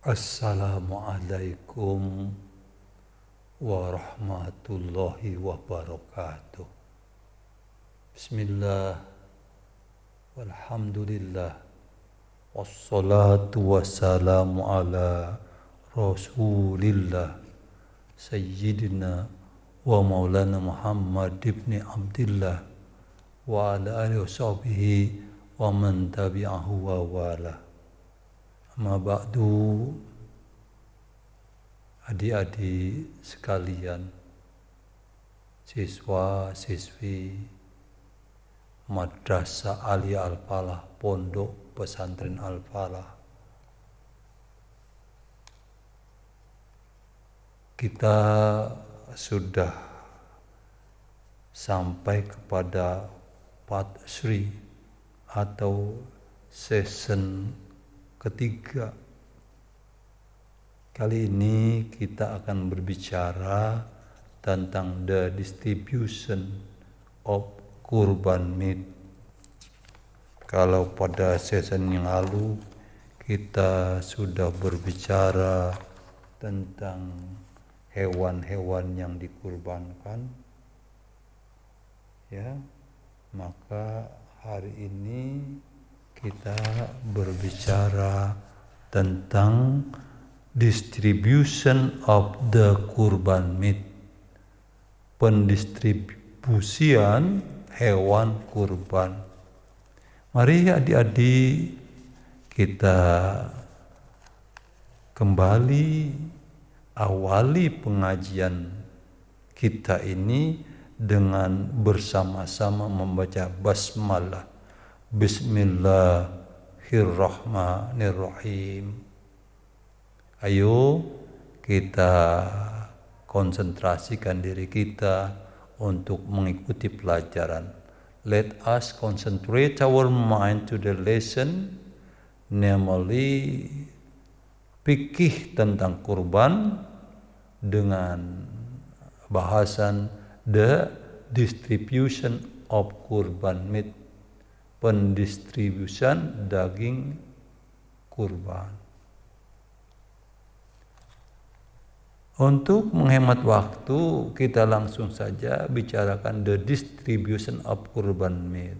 Assalamualaikum warahmatullahi wabarakatuh. Bismillah, walhamdulillah, wassalatu wassalamu ala rasulillah Sayyidina wa maulana Muhammad ibn Abdillah wa ala alihi wa sahbihi wa man tabi'ahu wa wala. Amma ba'du, adik-adik sekalian, siswa-siswi Madrasah Aliyah Al-Falah, Pondok Pesantren Al-Falah. Kita sudah sampai kepada part 3 atau season ketiga. Kali ini kita akan berbicara tentang the distribution of kurban meat. Kalau pada season yang lalu kita sudah berbicara tentang hewan-hewan yang dikurbankan, ya, maka hari ini kita berbicara tentang distribution of the kurban meat, pendistribusian hewan kurban. Mari adik-adik kita kembali awali pengajian kita ini dengan bersama-sama membaca basmalah. Bismillahirrahmanirrahim. Ayo kita konsentrasikan diri kita untuk mengikuti pelajaran. Let us concentrate our mind to the lesson, namely fikih tentang kurban dengan bahasan the distribution of kurban meat, pendistribusian daging kurban. Untuk menghemat waktu, kita langsung saja bicarakan the distribution of kurban meat.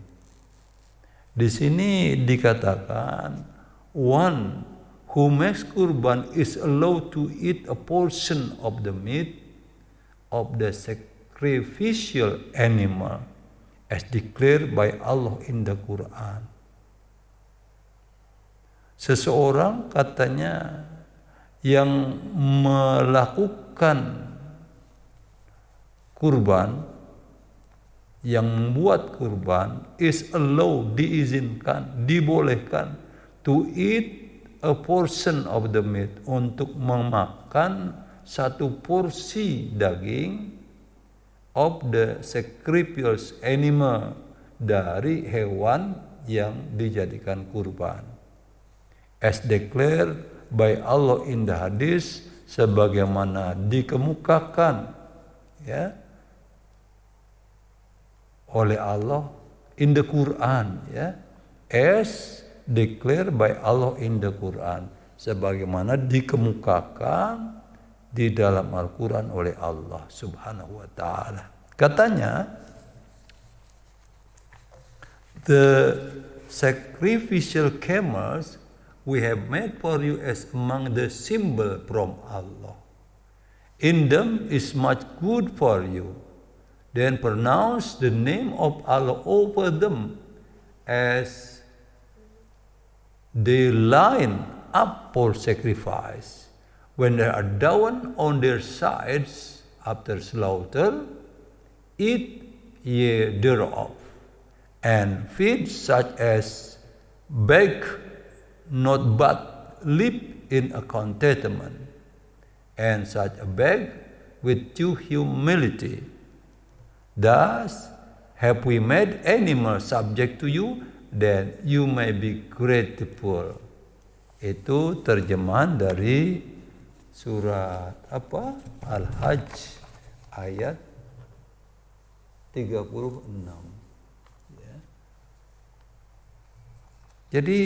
Di sini dikatakan one who makes kurban is allowed to eat a portion of the meat of the sacrificial animal as declared by Allah in the Quran. Seseorang katanya yang melakukan kurban, yang membuat kurban, is allowed, diizinkan, dibolehkan to eat a portion of the meat, untuk memakan satu porsi daging of the sacrificial animal, dari hewan yang dijadikan kurban, as declared by Allah in the hadis, sebagaimana dikemukakan, ya, oleh Allah in the Quran, ya, as declared by Allah in the Quran, sebagaimana dikemukakan di dalam Al-Quran oleh Allah Subhanahu wa ta'ala. Katanya, the sacrificial camels we have made for you as among the symbol from Allah. In them is much good for you. Then pronounce the name of Allah over them as they line up for sacrifice. When they are down on their sides after slaughter, eat ye thereof, and feed such as beg not but live in a contentment, and such a beg with due humility. Thus have we made animals subject to you, that you may be grateful. Itu terjemahan dari surat apa? Al-Hajj ayat 36. Jadi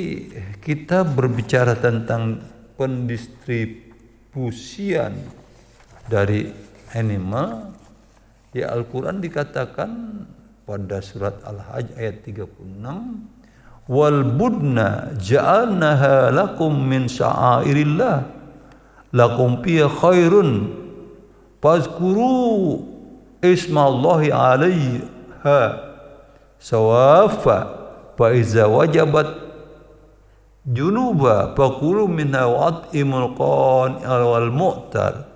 kita berbicara tentang pendistribusian dari animal, ya Al-Quran dikatakan pada surat Al-Hajj ayat 36, wal budna ja'alnaha lakum min sya'airillah lakum fiha khairun fazkuru ismallahi alaiha sawafa fa iza wajabat junuba faqulu minha wa'imul qan wal mu'tar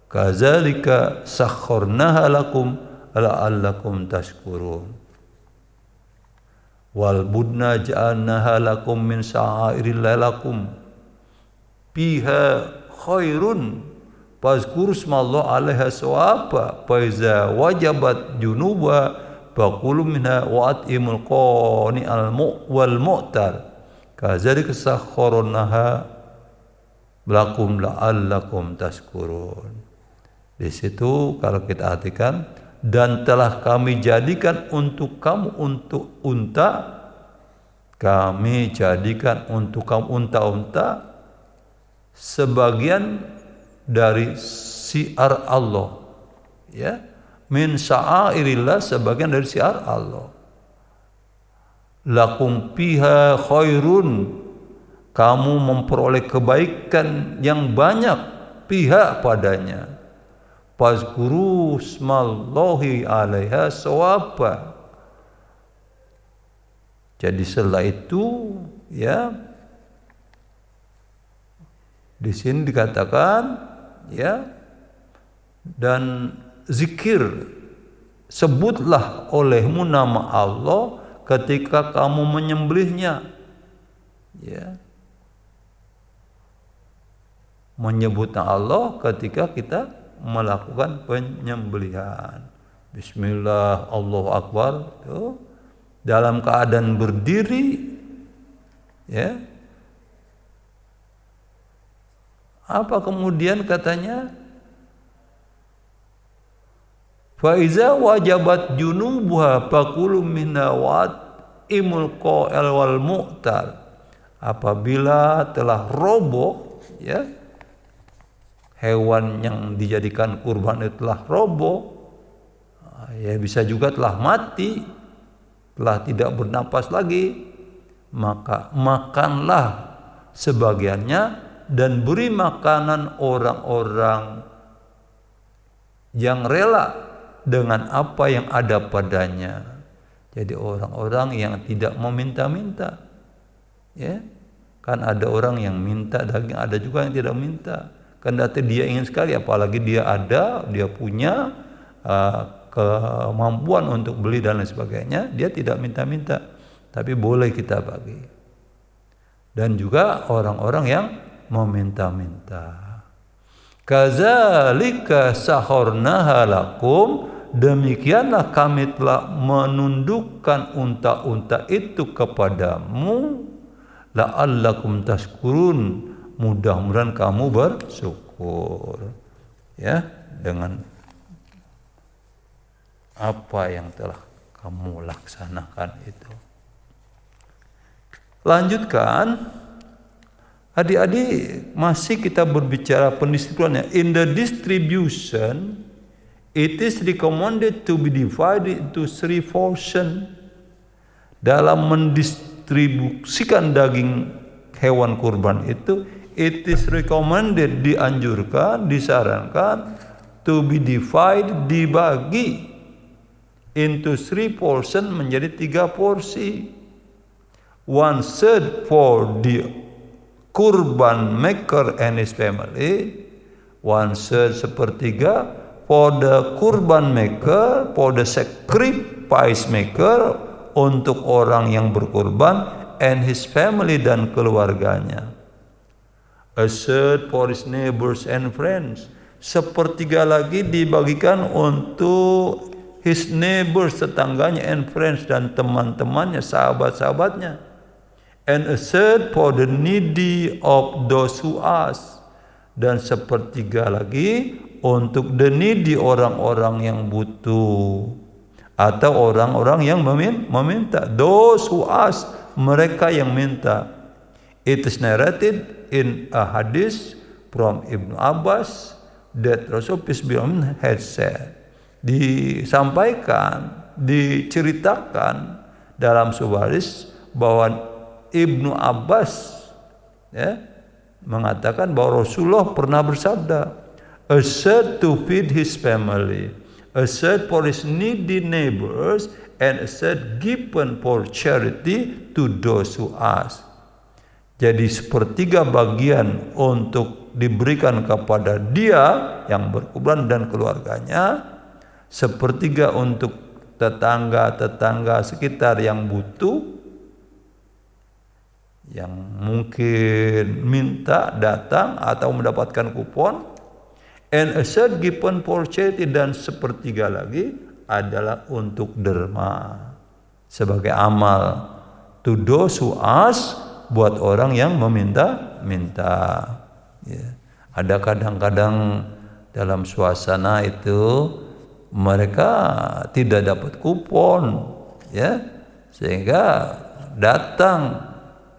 kadzalika sakharnaha lakum la'allakum tashkurun. Wal budna ja'alnaha lakum min sya'airillahi lakum fiha khairun fazkuru ismallahi 'alaiha sawaba fa iza wajabat junuba faqulu minha wa'imul qani wal mu'tar kadzalika sakharnaha lakum la'allakum tashkurun. Di situ kalau kita artikan, dan telah kami jadikan untuk kamu untuk unta, kami jadikan untuk kamu unta-unta sebagian dari syiar Allah, ya, min sya'airillah, sebagian dari syiar Allah. Lakum fiha khairun, kamu memperoleh kebaikan yang banyak, pihak padanya. Fazkuru ismallahi 'alaiha sawaba. Jadi setelah itu, ya, di sini dikatakan, ya, dan zikir, sebutlah olehmu nama Allah ketika kamu menyembelihnya, ya, menyebut Allah ketika kita melakukan penyembelihan. Bismillah, Allahu Akbar, tuh, dalam keadaan berdiri, ya. Apa kemudian katanya? Fa iza wajabat junubuha faqulu minna wa'imul qa'il wal mu'tar. Apabila telah roboh, ya, hewan yang dijadikan kurban itu telah roboh, ya bisa juga telah mati, telah tidak bernapas lagi, maka makanlah sebagiannya dan beri makanan orang-orang yang rela dengan apa yang ada padanya. Jadi orang-orang yang tidak meminta-minta, ya, kan ada orang yang minta daging, ada juga yang tidak minta. Kendati dia ingin sekali, apalagi dia punya kemampuan untuk beli dan lain sebagainya, dia tidak minta-minta, tapi boleh kita bagi. Dan juga orang-orang yang meminta-minta. Kadzalika sakharnaha lakum, demikianlah kami telah menundukkan unta-unta itu kepadamu, la'allakum tashkurun, mudah-mudahan kamu bersyukur, ya, dengan apa yang telah kamu laksanakan itu. Lanjutkan, adik-adik, masih kita berbicara pendistribusiannya. In the distribution, it is recommended to be divided into 3 portions. Dalam mendistribusikan daging hewan kurban itu, it is recommended, dianjurkan, disarankan, to be divided, dibagi into 3 portions, menjadi 3 porsi. 1/3 for the kurban maker and his family, 1/3 sepertiga for the kurban maker, for the sacrifice maker, untuk orang yang berkurban, and his family, dan keluarganya. A third for his neighbors and friends, sepertiga lagi dibagikan untuk his neighbors, tetangganya, and friends, dan teman-temannya, sahabat-sahabatnya. And a third for the needy of those who ask, dan sepertiga lagi untuk the needy, orang-orang yang butuh atau orang-orang yang meminta. Those who ask, mereka yang minta. It is narrated in a hadith from Ibnu Abbas that Rasul peace be upon him had said. Disampaikan, diceritakan dalam sebuah hadis bahwa Ibnu Abbas ya, mengatakan bahwa Rasulullah pernah bersabda, a third to feed his family, a third for his needy neighbors, and a third given for charity to those who ask. Jadi sepertiga bagian untuk diberikan kepada dia yang berkorban dan keluarganya, sepertiga untuk tetangga-tetangga sekitar yang butuh, yang mungkin minta datang atau mendapatkan kupon, and a third given for charity, dan sepertiga lagi adalah untuk derma sebagai amal to those who ask, buat orang yang meminta. Ya. Ada kadang-kadang dalam suasana itu mereka tidak dapat kupon, ya, sehingga datang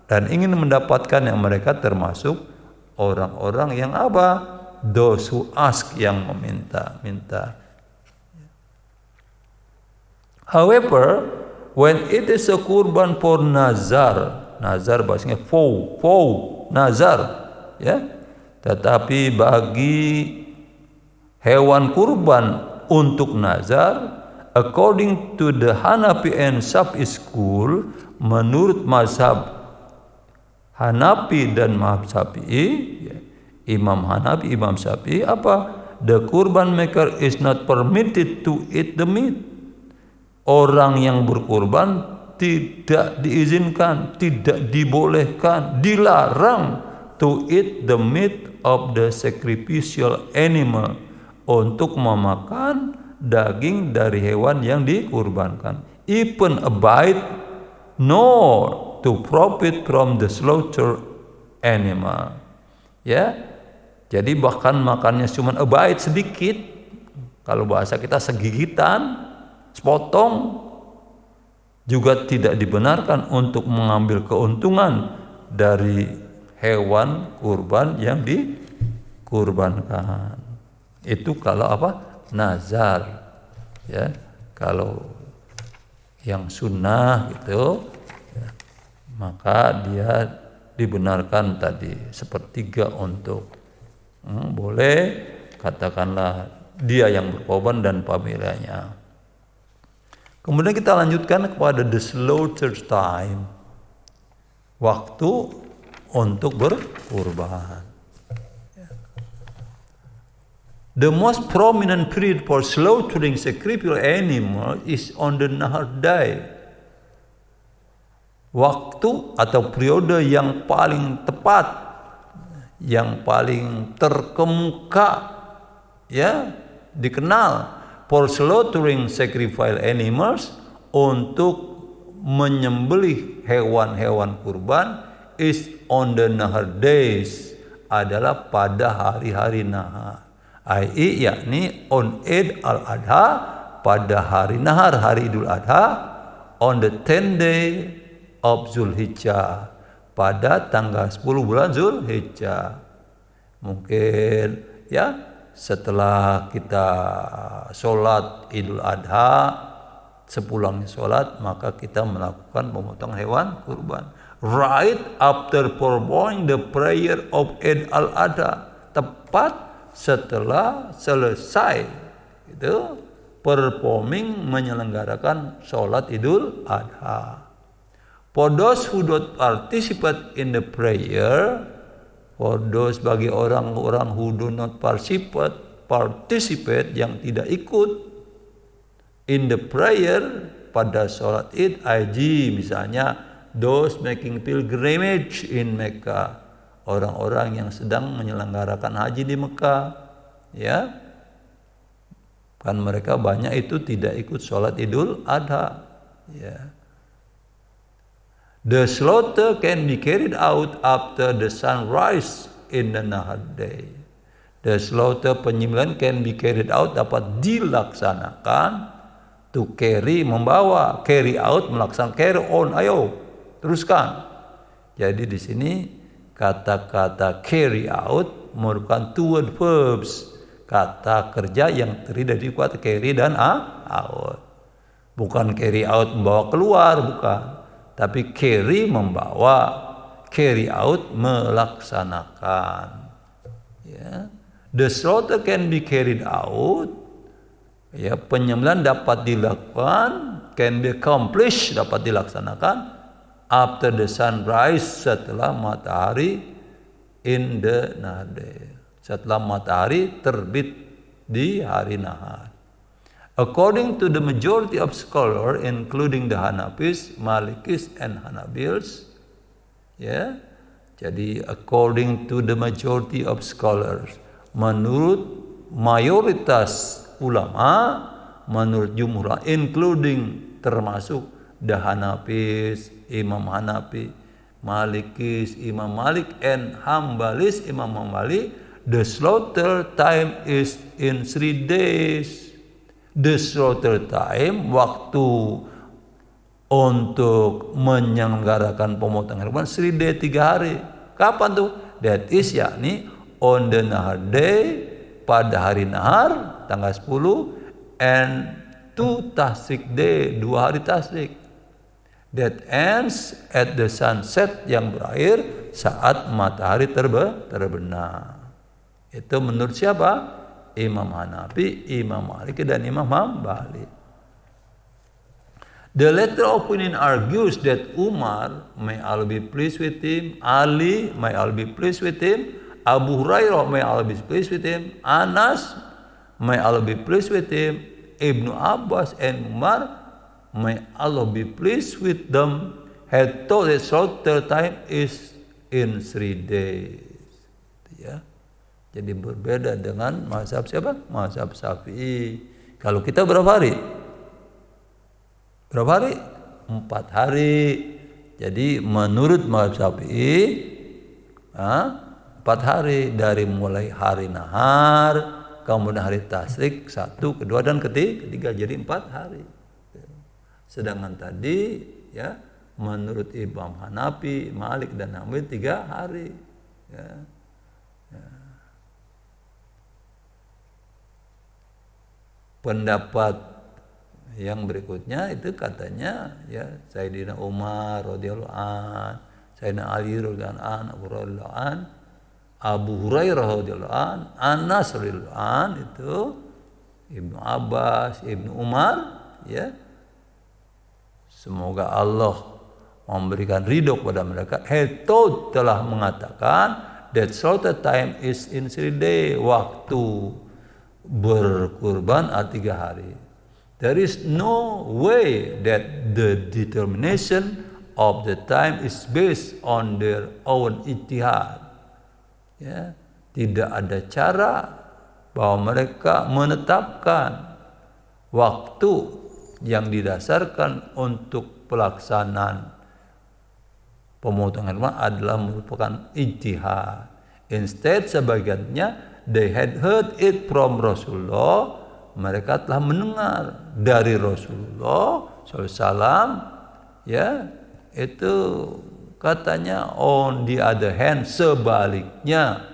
dan ingin mendapatkan yang mereka termasuk orang-orang yang apa? Those who ask, yang meminta. However, when it is a kurban for nazar bahasanya nazar, ya. Tetapi bagi hewan kurban untuk nazar, according to the Hanafi and Syafi'i school, menurut mazhab Hanafi dan mazhab Syafi'i, ya, Imam Hanafi, Imam Syafi'i, apa? The kurban maker is not permitted to eat the meat. Orang yang berkurban tidak diizinkan, tidak dibolehkan, dilarang to eat the meat of the sacrificial animal, untuk memakan daging dari hewan yang dikurbankan. Even a bite, nor to profit from the slaughter animal. Ya, jadi bahkan makannya cuma a bite, sedikit. Kalau bahasa kita segigitan, sepotong, juga tidak dibenarkan untuk mengambil keuntungan dari hewan kurban yang dikurbankan. Itu kalau apa? Nazar. Ya, kalau yang sunnah gitu, ya, maka dia dibenarkan tadi sepertiga untuk boleh, katakanlah dia yang berkorban dan familianya. Kemudian kita lanjutkan kepada the slaughter time, waktu untuk berkurban. The most prominent period for slaughtering sacrificial animal is on the Nahar Day. Waktu atau periode yang paling tepat, yang paling terkemuka, ya, dikenal for slaughtering sacrificial animals, untuk menyembelih hewan-hewan kurban, is on the Nahar days, adalah pada hari-hari Nahar, i.e. yakni on Eid al-Adha, pada hari Nahar, hari Idul Adha, on the 10th day of Zulhijjah, pada tanggal 10 bulan Zulhijjah. Mungkin ya setelah kita sholat Idul Adha, sepulangnya sholat, maka kita melakukan pemotongan hewan kurban. Right after performing the prayer of Eid al-Adha, tepat setelah selesai itu performing, menyelenggarakan sholat Idul Adha. For those who don't participate in the prayer, for those, bagi orang-orang who do not participate, yang tidak ikut in the prayer, pada sholat Id, haji misalnya, those making pilgrimage in Mecca, orang-orang yang sedang menyelenggarakan haji di Mekah, ya, kan mereka banyak itu tidak ikut sholat Idul Adha, ya. The slaughter can be carried out after the sunrise in the Nahar day. The slaughter, penyembelihan, can be carried out, dapat dilaksanakan, to carry, membawa, carry out, melaksanakan, carry on, ayo teruskan, Jadi di sini kata-kata carry out merupakan two word verbs, kata kerja yang terdiri dari kata carry dan out. Bukan carry out membawa keluar, bukan. Tapi carry membawa, carry out melaksanakan. Ya. The slaughter can be carried out. Ya, penyembelihan dapat dilakukan, can be accomplished, dapat dilaksanakan after the sunrise, setelah matahari in the nahar day, setelah matahari terbit di hari nahar. According to the majority of scholars, including the Hanafis, Malikis, and Hanabils, ya, jadi according to the majority of scholars, menurut mayoritas ulama, menurut jumhur, including termasuk the Hanafis, Imam Hanafi, Malikis, Imam Malik, and Hambalis, Imam Hambali, the slaughter time is in 3 days. The slaughter time, waktu untuk menyelenggarakan pemotongan hewan 3 days, 3 hari. Kapan tuh? That is, yakni on the nahar day, pada hari nahar tanggal 10, and 2 tasrik day, 2 hari tasrik. That ends at the sunset, yang berakhir saat matahari terbenam. Itu menurut siapa? Imam Hanafi, Imam Maliki, dan Imam Hambali. The latter opinion argues that Umar, may Allah be pleased with him, Ali, may Allah be pleased with him, Abu Hurairah, may Allah be pleased with him, Anas, may Allah be pleased with him, Ibnu Abbas, and Umar, may Allah be pleased with them, had told that slaughter time is in 3 days. Ya. Jadi berbeda dengan mazhab siapa? Mazhab Syafi'i. Kalau kita berapa hari? Berapa hari? 4 hari. Jadi menurut mazhab Syafi'i 4 hari, dari mulai hari nahar, kemudian hari tasrik 1, kedua, dan ketiga, jadi 4 hari. Sedangkan tadi, ya, menurut Imam Hanafi, Malik, dan Hambali 3 hari. Ya. Pendapat yang berikutnya itu katanya, ya, Sayyidina Umar radhiyallahu an, Sayyidina Ali radhiyallahu an, Abu Hurairah radhiyallahu an, Anas radhiyallahu an, itu Ibnu Abbas, Ibnu Umar, ya. Semoga Allah memberikan ridho kepada mereka. Hetod telah mengatakan that slaughter time is in 3 days, waktu berkurban 3 hari. There is no way that the determination of the time is based on their own ijtihad. Ya, tidak ada cara bahwa mereka menetapkan waktu yang didasarkan untuk pelaksanaan pemotongan hewan adalah merupakan ijtihad. Instead, sebagiannya they had heard it from Rasulullah. Mereka telah mendengar dari Rasulullah SAW. Ya, itu katanya. On the other hand, sebaliknya,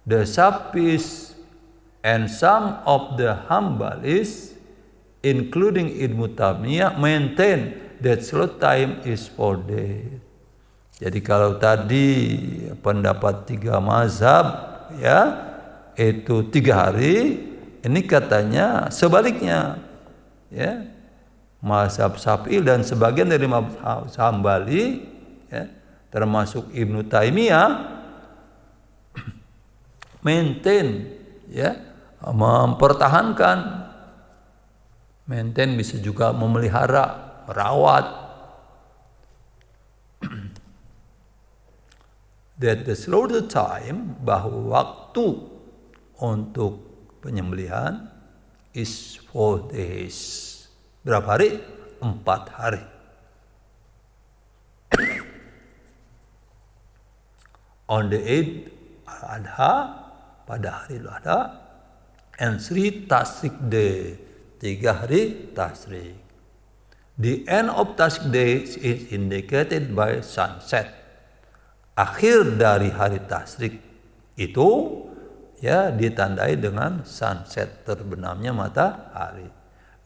the Shafis and some of the Hambalis, including Ibnu Taimiyah, maintain that slaughter time is 4 days. Jadi kalau tadi pendapat 3 mazhab, ya, itu 3 hari, ini katanya sebaliknya, ya, mazhab Syafi'i dan sebagian dari mazhab Hambali, ya, termasuk Ibnu Taimiyah, maintain, ya, mempertahankan, maintain bisa juga memelihara, merawat, that the slaughter time, bahwa waktu untuk penyembelihan is 4 days. Berapa hari? 4 hari. On the Eid al-Adha, pada hari Adha, and 3 Tasrik day, 3 hari Tasrik. The end of Tasrik day is indicated by sunset. akhir dari hari tasyrik itu ya ditandai dengan sunset, terbenamnya matahari.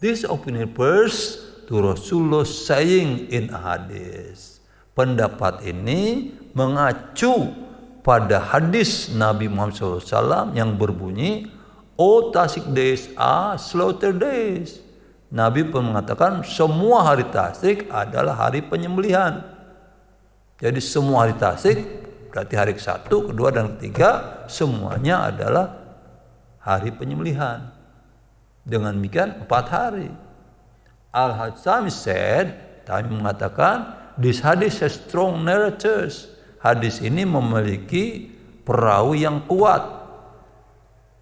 This opinion refers to Rasulullah saying in a hadis. Pendapat ini mengacu pada hadis Nabi Muhammad SAW yang berbunyi, all tasyrik days are slaughter days. Nabi pun mengatakan semua hari tasyrik adalah hari penyembelihan. Jadi semua hari tasyrik berarti hari ke-1, ke-2, dan ke-3 semuanya adalah hari penyembelihan. Dengan demikian 4 hari. Al-Hassami said, kami mengatakan, this hadis has strong narrators. Hadis ini memiliki perawi yang kuat.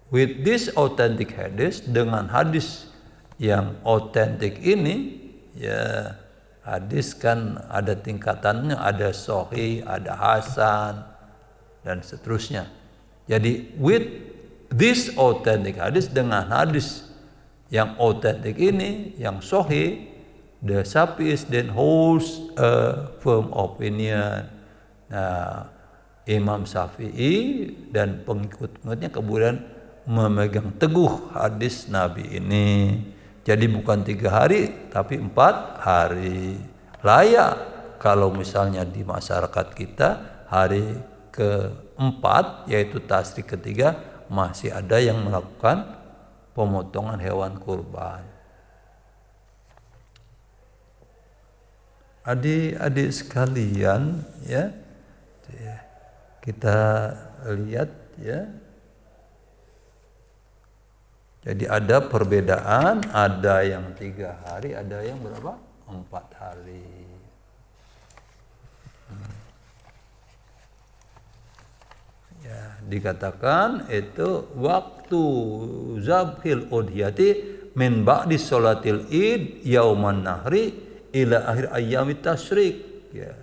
With this authentic hadis, dengan hadis yang otentik ini, ya hadis kan ada tingkatannya, ada sahih, ada hasan, dan seterusnya. Jadi with this authentic hadis, dengan hadis yang otentik ini, yang sahih, the Shafi'is then holds a firm opinion. Nah, Imam Syafi'i dan pengikut-pengikutnya kemudian memegang teguh hadis Nabi ini. Jadi bukan 3 hari, tapi 4 hari. Layak kalau misalnya di masyarakat kita hari ke-4, yaitu tasyrik ketiga, masih ada yang melakukan pemotongan hewan kurban. Adik-adik sekalian, ya, kita lihat ya. Jadi ada perbedaan, ada yang 3 hari, ada yang berapa? 4 hari. Ya, dikatakan itu waktu zabhil udhiyati min ba'di sholatil id yauman nahri ila akhir ayyamit tasyrik. Ya,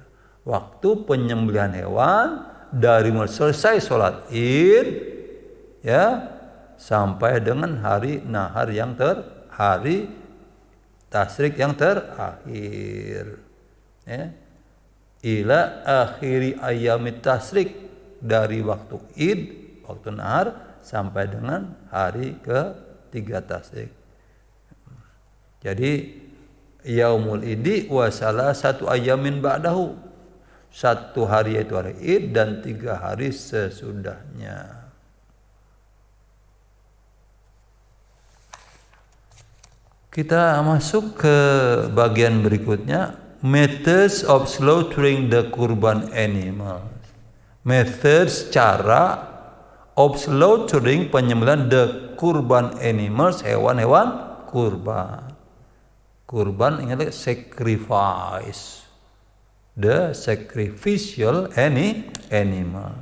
waktu penyembelihan hewan dari mulai selesai sholat id, ya, sampai dengan hari nahar yang hari tasyrik yang terakhir, ya. Ila akhiri ayyamit tasyrik, dari waktu id, waktu nahar, sampai dengan hari ke-3 tasyrik. Jadi yaumul idi wa salasatu ayyamin ba'dahu, 1 hari yaitu hari id dan 3 hari sesudahnya. Kita masuk ke bagian berikutnya, methods of slaughtering the kurban animals. Methods, cara of slaughtering, penyembelihan the kurban animals, hewan-hewan kurban. Kurban ingat, sacrifice, the sacrificial animal.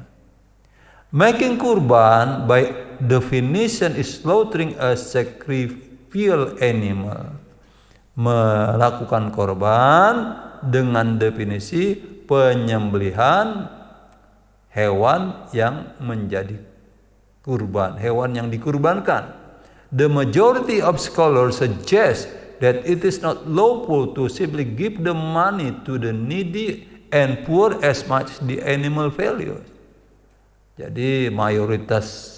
Making kurban by definition is slaughtering a sacrificial animal. Melakukan korban dengan definisi penyembelihan hewan yang menjadi kurban, hewan yang dikurbankan. The majority of scholars suggest that it is not lawful to simply give the money to the needy and poor as much the animal values. Jadi mayoritas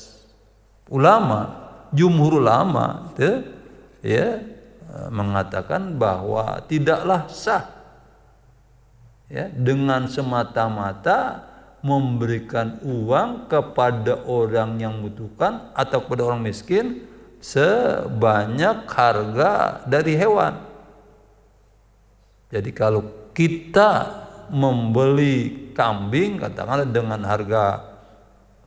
ulama, jumhur ulama itu ya mengatakan bahwa tidaklah sah ya dengan semata-mata memberikan uang kepada orang yang membutuhkan atau kepada orang miskin sebanyak harga dari hewan. Jadi kalau kita membeli kambing katakanlah dengan harga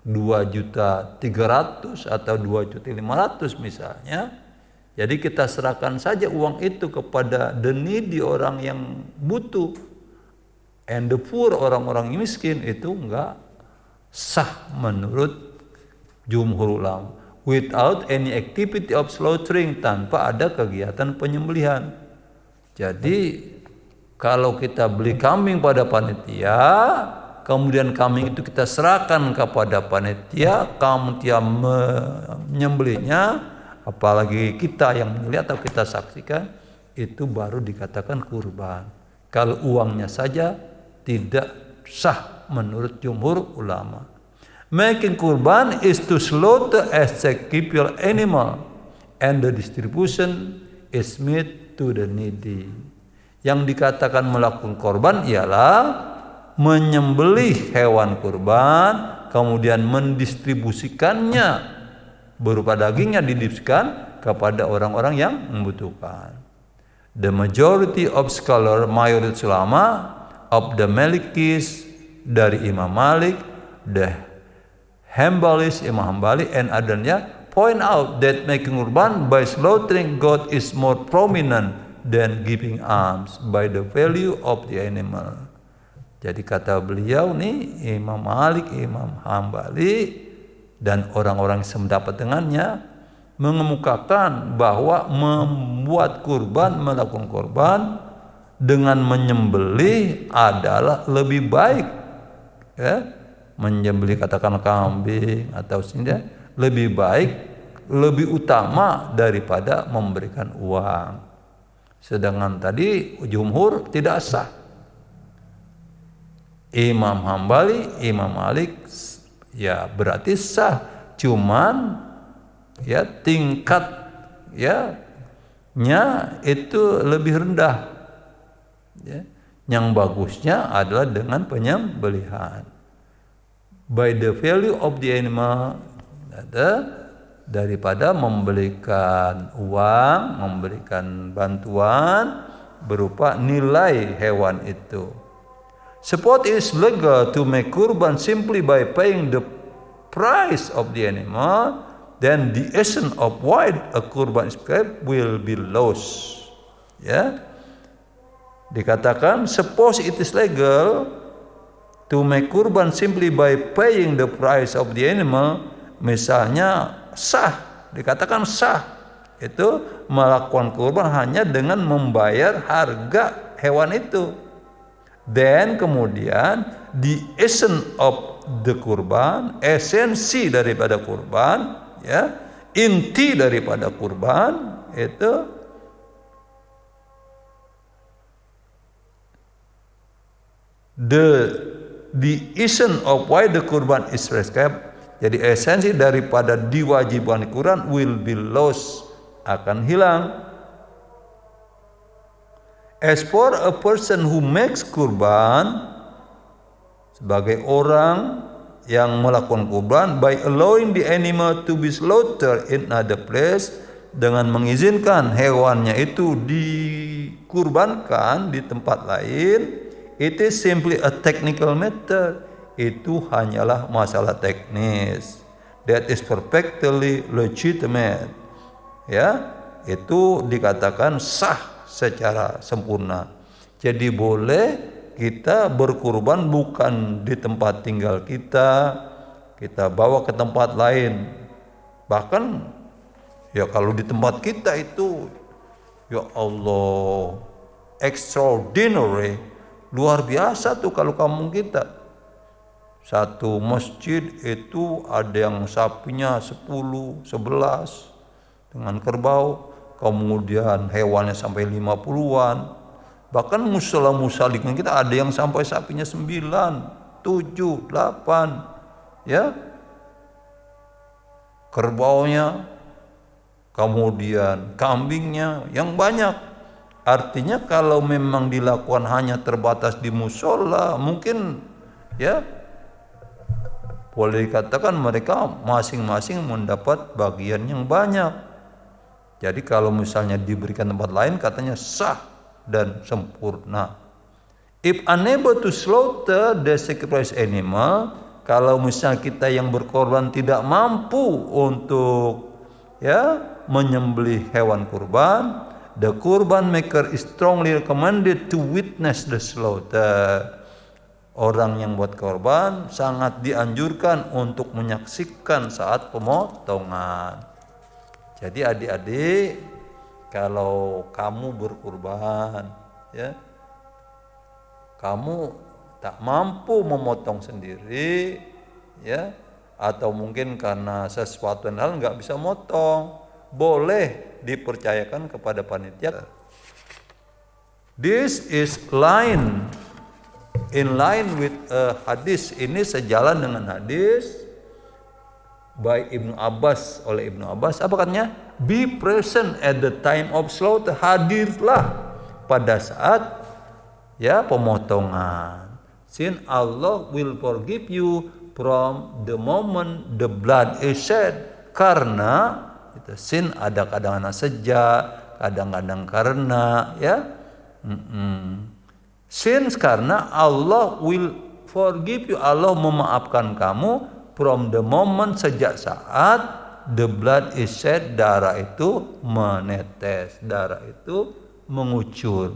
2.300.000 atau 2.500.000 misalnya, jadi kita serahkan saja uang itu kepada the needy, orang yang butuh, and the poor, orang-orang miskin, itu enggak sah menurut jumhur ulama. Without any activity of slaughtering, tanpa ada kegiatan penyembelihan. Jadi kalau kita beli kambing pada panitia, kemudian kambing itu kita serahkan kepada panitia menyembelihnya, apalagi kita yang melihat atau kita saksikan, itu baru dikatakan kurban. Kalau uangnya saja tidak sah menurut jumhur ulama. Making kurban is to slaughter a sacrificial animal and the distribution is made to the needy. Yang dikatakan melakukan korban ialah menyembelih hewan kurban, kemudian mendistribusikannya berupa dagingnya didistribusikan kepada orang-orang yang membutuhkan. The majority of scholar, mayoritas ulama of the Malikis dari Imam Malik, the Hambalis, Imam Hambali and adanya point out that making kurban by slaughtering goat is more prominent than giving alms by the value of the animal. Jadi kata beliau nih, Imam Malik, Imam Hambali dan orang-orang yang sependapat dengannya mengemukakan bahwa membuat kurban, melakukan kurban dengan menyembelih adalah lebih baik, ya. Menyembelih katakan kambing atau sehingga lebih baik, lebih utama daripada memberikan uang. Sedangkan tadi jumhur tidak sah. Imam Hambali, Imam Malik ya berarti sah, cuman ya tingkat ya nya itu lebih rendah. Ya. Yang bagusnya adalah dengan penyembelihan. By the value of the animal, daripada memberikan uang, memberikan bantuan berupa nilai hewan itu. Suppose it is legal to make kurban simply by paying the price of the animal, then the essence of why a kurban is kept will be lost. Ya, dikatakan suppose it is legal to make kurban simply by paying the price of the animal, misalnya sah, dikatakan sah itu melakukan kurban hanya dengan membayar harga hewan itu. Dan kemudian the essence of the kurban, esensi daripada kurban, ya, inti daripada kurban itu the essence of why the kurban is prescribed. Jadi esensi daripada diwajibkan kurban will be lost, akan hilang. As for a person who makes kurban, sebagai orang yang melakukan kurban by allowing the animal to be slaughtered in another place, dengan mengizinkan hewannya itu dikurbankan di tempat lain, it is simply a technical matter. Itu hanyalah masalah teknis. That is perfectly legitimate. Ya, itu dikatakan sah secara sempurna. Jadi boleh kita berkurban bukan di tempat tinggal kita bawa ke tempat lain. Bahkan ya kalau di tempat kita itu ya Allah extraordinary, luar biasa tuh kalau kampung kita. Satu masjid itu ada yang sapinya 10, 11 dengan kerbau, kemudian hewannya sampai 50-an. Bahkan musala-musala kita ada yang sampai sapinya 9, 7, 8, ya. Kerbaunya, kemudian kambingnya yang banyak. Artinya kalau memang dilakukan hanya terbatas di musola, mungkin ya boleh dikatakan mereka masing-masing mendapat bagian yang banyak. Jadi kalau misalnya diberikan tempat lain katanya sah dan sempurna. If unable to slaughter the sacrificed animal, kalau misalnya kita yang berkorban tidak mampu untuk ya menyembelih hewan kurban, the kurban maker is strongly recommended to witness the slaughter. Orang yang buat korban sangat dianjurkan untuk menyaksikan saat pemotongan. Jadi adik-adik, kalau kamu berkurban, ya, kamu tak mampu memotong sendiri, ya, atau mungkin karena sesuatu hal nggak bisa motong, boleh dipercayakan kepada panitia. This is line in line with hadis, ini sejalan dengan hadis by Ibnu Abbas, oleh Ibnu Abbas. Apa katanya? Be present at the time of slaughter. Hadirlah pada saat pemotongan. Since Allah will forgive you from the moment the blood is shed. Karena sin ada kadang-kadang sejak, kadang-kadang karena Since karena Allah will forgive you, Allah memaafkan kamu from the moment, sejak saat the blood is shed, darah itu menetes, darah itu mengucur.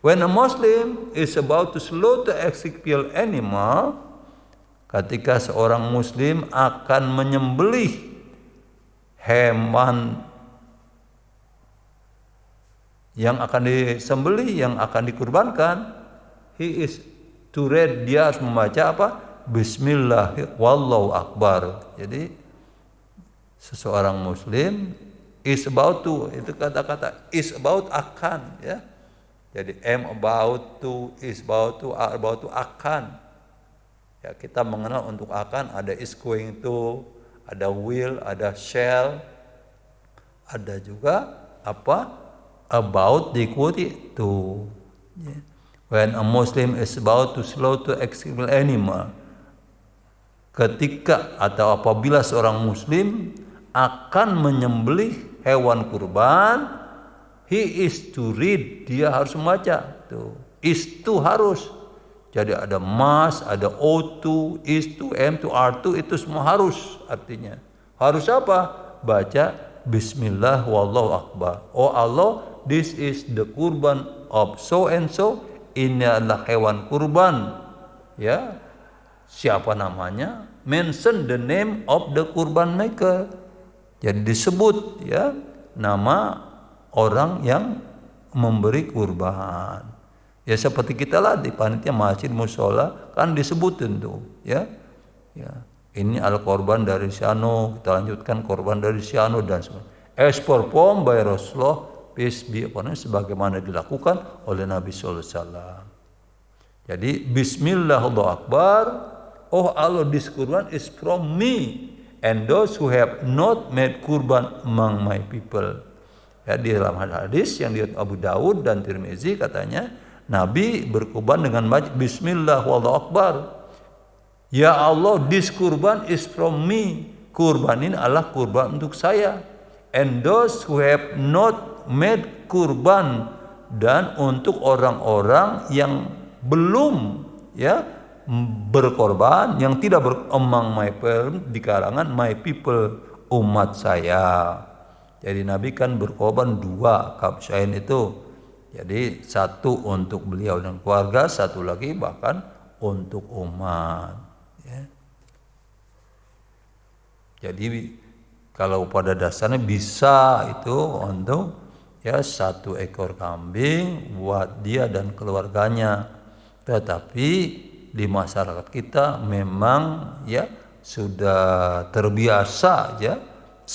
When a Muslim is about to slaughter execute animal, ketika seorang Muslim akan menyembelih hewan yang akan disembelih, yang akan dikurbankan, he is to read, dia harus membaca apa? Bismillah wallahu akbar. Jadi seseorang Muslim is about to, itu kata-kata is about akan, Jadi am about to, is about to, are about to, akan. Kita mengenal untuk akan ada is going to, ada will, ada shall, ada juga apa? About diikuti to. When a Muslim is about to slaughter execute animal, ketika atau apabila seorang Muslim akan menyembelih hewan kurban, he is to read, dia harus membaca. Tuh, is to harus. Jadi ada must, ada ought to, is to, am to, are to, itu semua harus artinya. Harus apa? Baca Bismillah wallahu akbar. Oh Allah, this is the kurban of so and so. Ini adalah hewan kurban. Siapa namanya? Mention the name of the kurban maker. Jadi disebut nama orang yang memberi kurban. Seperti kita lah di panitia masjid musola kan disebutin tuh, Ini al-korban dari Siano, kita lanjutkan korban dari Siano dan sebagainya. As performed by Rasulullah, peace be upon him, sebagaimana dilakukan oleh Nabi sallallahu alaihi wasallam. Jadi Bismillah Allahu Akbar. Oh Allah, this kurban is from me and those who have not made kurban among my people. Di dalam hadis yang diriwayatkan Abu Daud dan Tirmizi katanya Nabi berkurban dengan baca Bismillah Allahu Akbar. Ya Allah, this kurban is from me. Kurban ini adalah kurban untuk saya. And those who have not made kurban, dan untuk orang-orang yang belum berkorban, yang tidak among my people, di kalangan my people, umat saya. Jadi Nabi kan berkorban 2 kabsyain itu. Jadi satu untuk beliau dan keluarga, satu lagi bahkan untuk umat. Jadi kalau pada dasarnya bisa itu untuk 1 ekor kambing buat dia dan keluarganya. Tetapi di masyarakat kita memang sudah terbiasa 1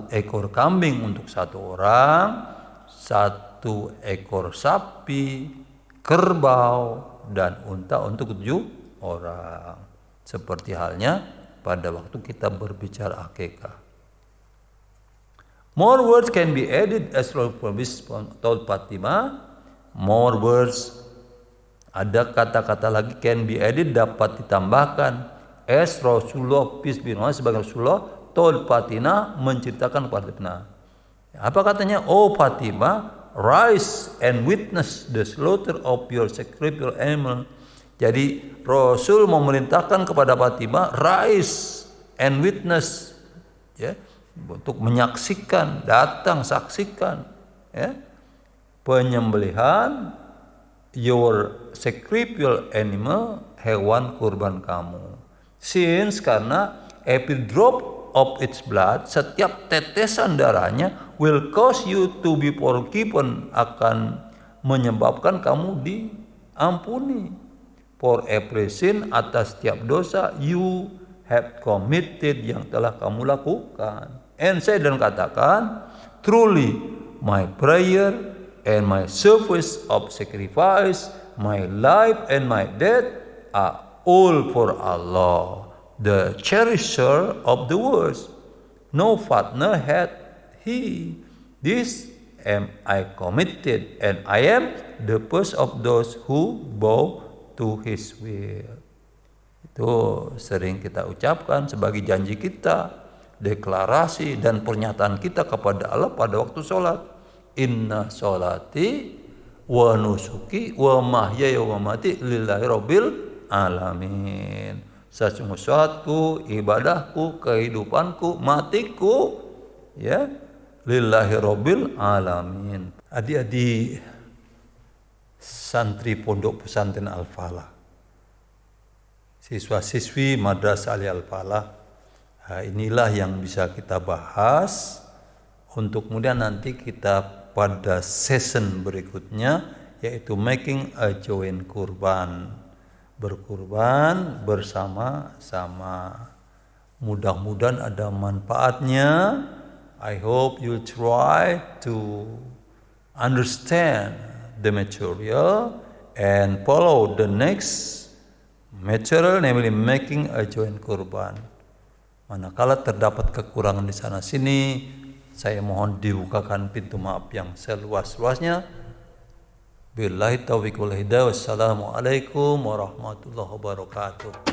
ekor kambing untuk 1 orang, 1 ekor sapi, kerbau, dan unta untuk 7 orang. Seperti halnya pada waktu kita berbicara akikah. More words can be added as told Fatimah. More words, ada kata-kata lagi can be added, dapat ditambahkan. As Rasulullah peace be upon him, sebagai Rasulullah told Fatimah, menceritakan kepada Fatimah. Apa katanya? Oh Fatimah, rise and witness the slaughter of your sacrificial animal. Jadi Rasul memerintahkan kepada Fatimah, rise and witness, untuk menyaksikan, datang saksikan, penyembelihan your sacrificial animal, hewan kurban kamu. Since karena every drop of its blood, setiap tetesan darahnya will cause you to be forgiven, akan menyebabkan kamu diampuni. For every sin, atas setiap dosa you have committed, yang telah kamu lakukan. And say, dan katakan, truly my prayer and my service of sacrifice my life and my death are all for Allah, the cherisher of the world. No father had he. This am I committed, and I am the first of those who bow to his will. Itu sering kita ucapkan sebagai janji kita, deklarasi dan pernyataan kita kepada Allah pada waktu sholat. Inna sholati wa nusuki wa mahyaya wa mamati lillahi rabbil alamin. Sesungguhnya sholatku, ibadahku, kehidupanku, matiku, ya, lillahi rabbil alamin. Adik-adik santri pondok pesantren Al-Falah, siswa-siswi Madrasah Ali Al-Falah, inilah yang bisa kita bahas untuk kemudian nanti kita pada season berikutnya, yaitu making a joint kurban, berkurban bersama-sama. Mudah-mudahan ada manfaatnya. I hope you try to understand the material and follow the next material, namely making a joint kurban. Manakala terdapat kekurangan di sana sini, saya mohon dibukakan pintu maaf yang seluas-luasnya. Billahi taufiq wal hidayah. Wassalamualaikum warahmatullahi wabarakatuh.